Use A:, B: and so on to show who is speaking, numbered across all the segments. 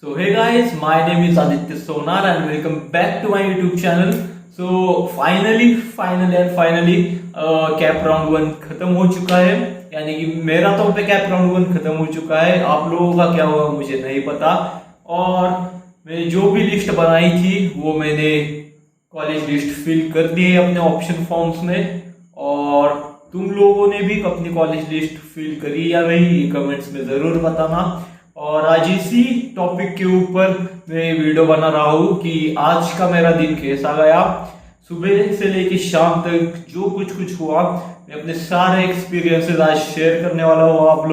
A: So hey guys, my name is Aditya Sonar and welcome back to my YouTube channel. So finally cap round 1 खत्म हो चुका है। यानी कि मेरा तो पे कैप राउंड 1 खत्म हो चुका है। आप लोगों का क्या हुआ मुझे नहीं पता। और मैंने जो भी लिस्ट बनाई थी वो मैंने कॉलेज लिस्ट फिल कर दी है अपने ऑप्शन फॉर्म्स में। और तुम लोगों ने भी अपनी कॉलेज लिस्ट फिल करी या नहीं ये कमेंट्स में जरूर बताना। और आज इसी टॉपिक के ऊपर मैं वीडियो बना रहा हूँ कि आज का मेरा दिन कैसा गया। सुबह से लेके शाम तक जो कुछ हुआ मैं अपने सारे एक्सपीरियंसेस आज शेयर करने वाला हूँ आप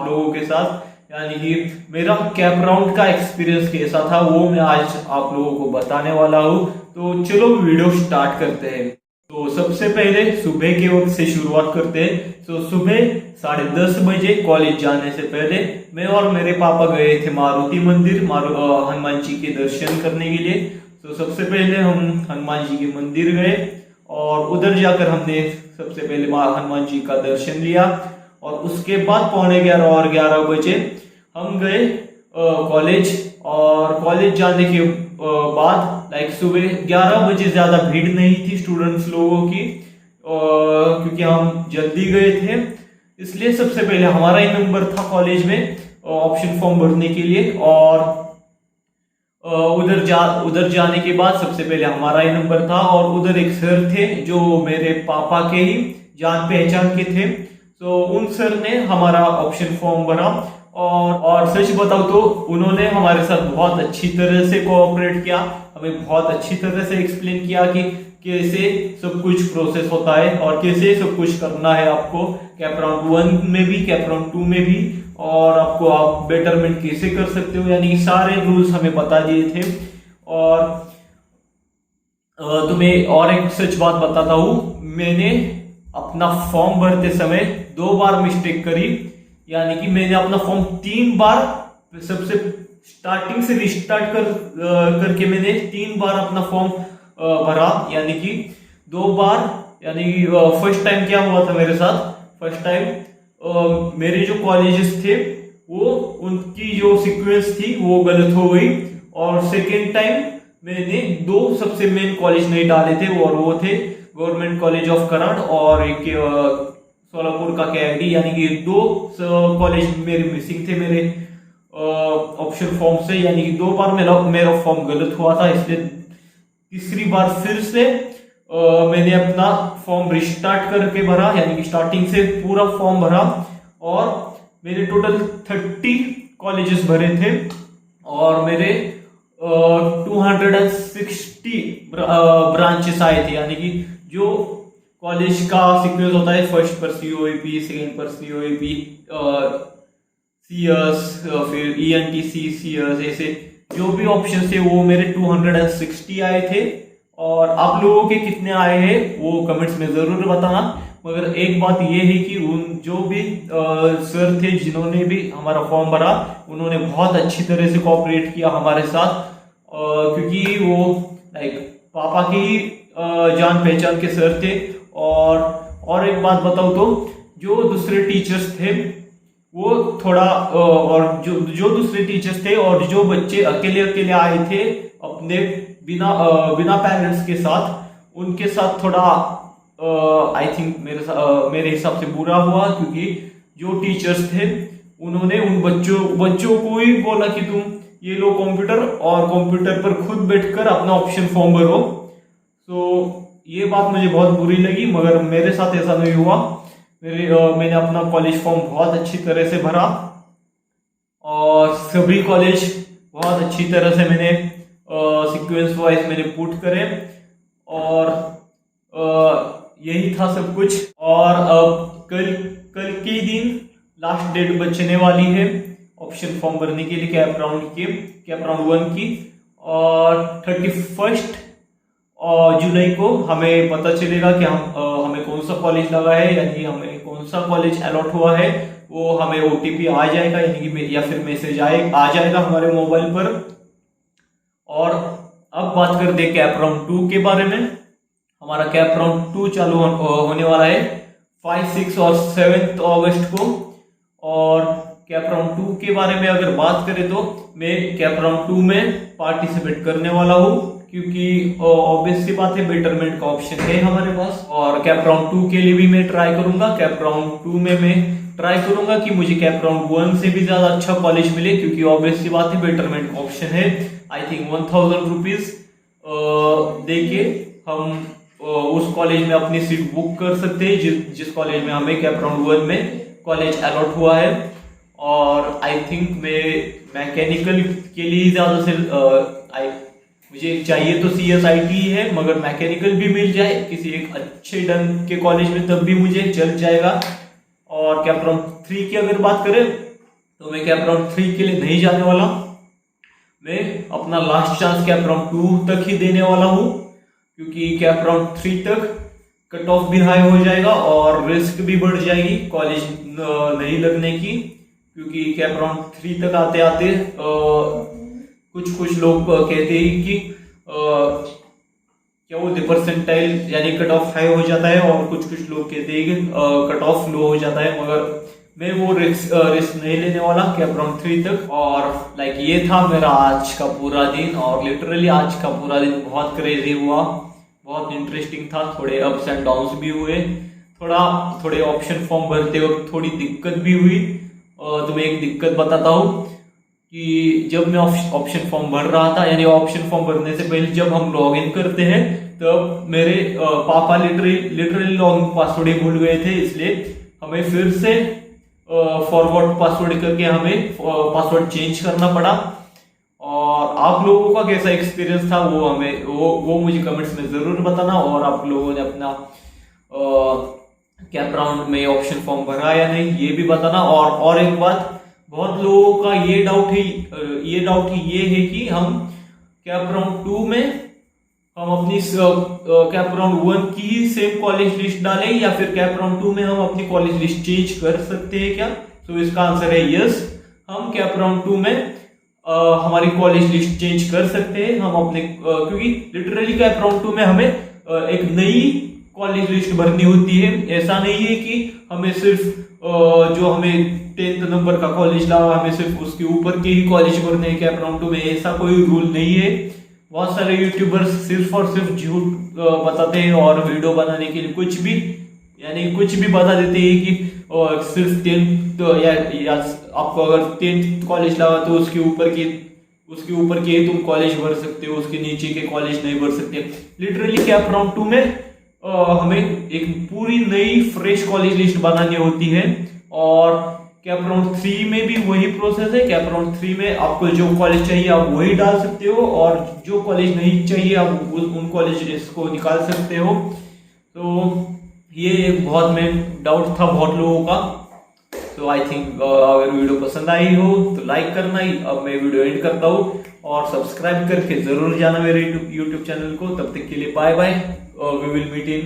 A: लोगों के साथ। यानी कि मेरा कैप राउंड का एक्सपीरियंस कैसा था वो मैं आज आप लोगों को बताने वाला हूँ। तो चलो वीडियो स्टार्ट करते हैं। तो सबसे पहले सुबह के वक्त से शुरुआत करते हैं। तो सुबह 10:30 बजे कॉलेज जाने से पहले मैं और मेरे पापा गए थे मारुति मंदिर हनुमान जी के दर्शन करने के लिए। तो सबसे पहले हम हनुमान जी के मंदिर गए और उधर जाकर हमने सबसे पहले हनुमान जी का दर्शन लिया। और उसके बाद 11:15 और 11 बजे हम गए कॉलेज। और कॉलेज जाने के बाद सुबह 11 बजे ज्यादा भीड़ नहीं थी स्टूडेंट्स लोगों की, क्योंकि हम जल्दी गए थे। इसलिए सबसे पहले हमारा ही नंबर था कॉलेज में ऑप्शन फॉर्म भरने के लिए। और उधर जाने के बाद सबसे पहले हमारा ही नंबर था। और उधर एक सर थे जो मेरे पापा के ही जान पहचान के थे। तो उन सर ने हमारा ऑप्शन फॉर्म भरा। और सच बताओ तो उन्होंने हमारे साथ बहुत अच्छी तरह से कोऑपरेट किया। हमें बहुत अच्छी तरह से एक्सप्लेन किया कि कैसे सब कुछ प्रोसेस होता है और कैसे सब कुछ करना है आपको कैप राउंड 1 में भी कैप राउंड 2 में भी। और आपको आप बेटरमेंट कैसे कर सकते हो, यानी सारे रूल्स हमें बता दिए थे। और तुम्हें और एक सच बात बताता हूँ, मैंने अपना फॉर्म भरते समय 2 बार मिस्टेक करी। यानी कि मैंने अपना फॉर्म 3 बार सबसे स्टार्टिंग से रिस्टार्ट करके मैंने 3 बार अपना फॉर्म भरा। यानी कि 2 बार, यानी फर्स्ट टाइम क्या हुआ था मेरे साथ, फर्स्ट टाइम मेरे जो कॉलेजेस थे वो उनकी जो सीक्वेंस थी वो गलत हो गई। और सेकेंड टाइम मैंने 2 सबसे मेन कॉलेज नहीं डाले थे और वो थे गवर्नमेंट कॉलेज ऑफ कराड़ और एक सोलापुर का KIT। यानी कि 2 कॉलेज मेरे मिसिंग थे मेरे ऑप्शन फॉर्म से। यानी कि 2 बार मेरा फॉर्म गलत हुआ था। इसलिए तीसरी बार फिर से मैंने अपना फॉर्म रिस्टार्ट करके भरा। यानी कि स्टार्टिंग से पूरा फॉर्म भरा। और मेरे टोटल 30 कॉलेजेस भरे थे और मेरे 260 ब्रांचेस आए थे। यानी कि जो कॉलेज का सीक्वेंस होता है, फर्स्ट पर COEP, सेकेंड पर COEP, CS, फिर ENTC, CS, ऐसे जो भी ऑप्शन थे वो मेरे 260 आए थे। और आप लोगों के कितने आए हैं वो कमेंट्स में जरूर बताना। मगर एक बात ये है कि उन जो भी सर थे जिन्होंने भी हमारा फॉर्म भरा उन्होंने बहुत अच्छी तरह से कोऑपरेट किया हमारे साथ, क्योंकि वो पापा की जान पहचान के सर थे। और एक बात बताऊं तो जो दूसरे टीचर्स थे वो थोड़ा और जो दूसरे टीचर्स थे और जो बच्चे अकेले आए थे अपने बिना पेरेंट्स के साथ, उनके साथ थोड़ा आई थिंक मेरे हिसाब से बुरा हुआ। क्योंकि जो टीचर्स थे उन्होंने उन बच्चों को ही बोला कि तुम ये लो कंप्यूटर और कंप्यूटर पर खुद बैठकर अपना ऑप्शन फॉर्म भरो। तो ये बात मुझे बहुत बुरी लगी, मगर मेरे साथ ऐसा नहीं हुआ। मैंने अपना कॉलेज फॉर्म बहुत अच्छी तरह से भरा और सभी कॉलेज बहुत अच्छी तरह से मैंने सीक्वेंस वाइज मैंने पुट करे। और यही था सब कुछ। और अब कल के दिन लास्ट डेट बचने वाली है ऑप्शन फॉर्म भरने के लिए कैप राउंड 1 की। और 31 जुलाई को हमें पता चलेगा कि हमें कौन सा कॉलेज लगा है, यानी हमें कौन सा कॉलेज अलॉट हुआ है। वो हमें OTP आ जाएगा, यानी कि या फिर मैसेज आ जाएगा हमारे मोबाइल पर। और अब बात करते हैं कैप राउंड 2 के बारे में। हमारा कैप राउंड 2 चालू होने वाला है 5, 6 और 7 अगस्त को। और कैप राउंड 2 के बारे में अगर बात करें तो मैं कैप राउंड 2 में पार्टिसिपेट करने वाला हूँ, क्योंकि ऑब्वियस सी बात है बेटरमेंट का ऑप्शन है हमारे पास। और कैप राउंड 2 के लिए भी मैं ट्राई करूंगा। कैप राउंड 2 में मैं ट्राई करूंगा कि मुझे कैप राउंड 1 से भी ज्यादा अच्छा कॉलेज मिले, क्योंकि ऑब्वियस सी बात है बेटरमेंट का ऑप्शन है। आई थिंक 1000 रुपीज देके हम उस कॉलेज में अपनी सीट बुक कर सकते हैं जिस कॉलेज में हमें कैप राउंड 1 में कॉलेज अलॉट हुआ है। और आई थिंक मैं मैकेनिकल के लिए ज्यादा से मुझे चाहिए तो CSIT है, मगर मैकेनिकल भी मिल जाए किसी एक अच्छे ढंग के कॉलेज में तब भी मुझे चल जाएगा। और कैप राउंड 3 की अगर बात करें तो मैं कैप राउंड 3 के लिए नहीं जाने वाला। मैं अपना लास्ट चांस कैप राउंड 2 तक ही देने वाला हूँ, क्योंकि कैप राउंड 3 तक कट ऑफ भी हाई हो जाएगा और रिस्क भी बढ़ जाएगी कॉलेज नहीं लगने की, क्योंकि कैप राउंड 3 तक आते आते कुछ लोग कहते हैं कि क्या वो परसेंटाइल यानी कट ऑफ हाई हो जाता है, और कुछ लोग कहते हैं कि कट ऑफ लो हो जाता है। मगर मैं वो रिस्क नहीं लेने वाला कैप राउंड 3 तक। और ये था मेरा आज का पूरा दिन, और लिटरली आज का पूरा दिन बहुत क्रेजी हुआ, बहुत इंटरेस्टिंग था। थोड़े अप्स एंड डाउन्स भी हुए, थोड़े ऑप्शन फॉर्म भरते वक्त थोड़ी दिक्कत भी हुई। तो मैं एक दिक्कत बताता हूँ कि जब मैं ऑप्शन फॉर्म भर रहा था, यानी ऑप्शन फॉर्म भरने से पहले जब हम लॉग इन करते हैं, तब मेरे पापा लिटरली लॉगिन पासवर्ड ही भूल गए थे, इसलिए हमें फिर से फॉरवर्ड पासवर्ड करके हमें पासवर्ड चेंज करना पड़ा। और आप लोगों का कैसा एक्सपीरियंस था वो मुझे कमेंट्स में जरूर बताना। और आप लोगों ने अपना कैप राउंड में ऑप्शन फॉर्म भरा या नहीं ये भी बताना। और एक बात, बहुत लोगों का ये डाउट ये है कि हम कैप राउंड 2 में हम अपनी कैप राउंड 1 की ही सेम कॉलेज लिस्ट डालें, या फिर कैप राउंड 2 में हम अपनी कॉलेज लिस्ट चेंज कर सकते हैं क्या? तो इसका आंसर है यस। हम कैप राउंड 2 में हमारी कॉलेज लिस्ट चेंज कर सकते हैं। हम अपने क्योंकि लिटरली कैप राउंड 2 में हमें एक नई कॉलेज लिस्ट भरनी होती है। ऐसा नहीं है कि हमें सिर्फ जो हमें 10th नंबर का कॉलेज लगा हमें सिर्फ उसके ऊपर के ही कॉलेज भरने हैं कैप राउंड 2 में, ऐसा कोई रूल नहीं है। बहुत सारे यूट्यूबर्स सिर्फ और सिर्फ झूठ बताते हैं और वीडियो बनाने के लिए कुछ भी बता देते हैं कि सिर्फ 10th या आपको अगर 10th कॉलेज लगा तो उसके ऊपर के तुम कॉलेज भर सकते हो, उसके नीचे के कॉलेज नहीं भर सकते। लिटरली कैप राउंड 2 में हमें एक पूरी नई फ्रेश कॉलेज लिस्ट बनानी होती है। और कैप राउंड 3 में भी वही प्रोसेस है। कैप राउंड 3 में आपको जो कॉलेज चाहिए आप वही डाल सकते हो, और जो कॉलेज नहीं चाहिए आप उन कॉलेज को निकाल सकते हो। तो ये एक बहुत मेन डाउट था बहुत लोगों का। तो आई थिंक अगर वीडियो पसंद आई हो तो लाइक करना ही। अब मैं वीडियो एंड करता हूँ, और सब्सक्राइब करके जरूर जाना मेरे यूट्यूब चैनल को। तब तक के लिए bye bye. We will meet in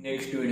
A: next video.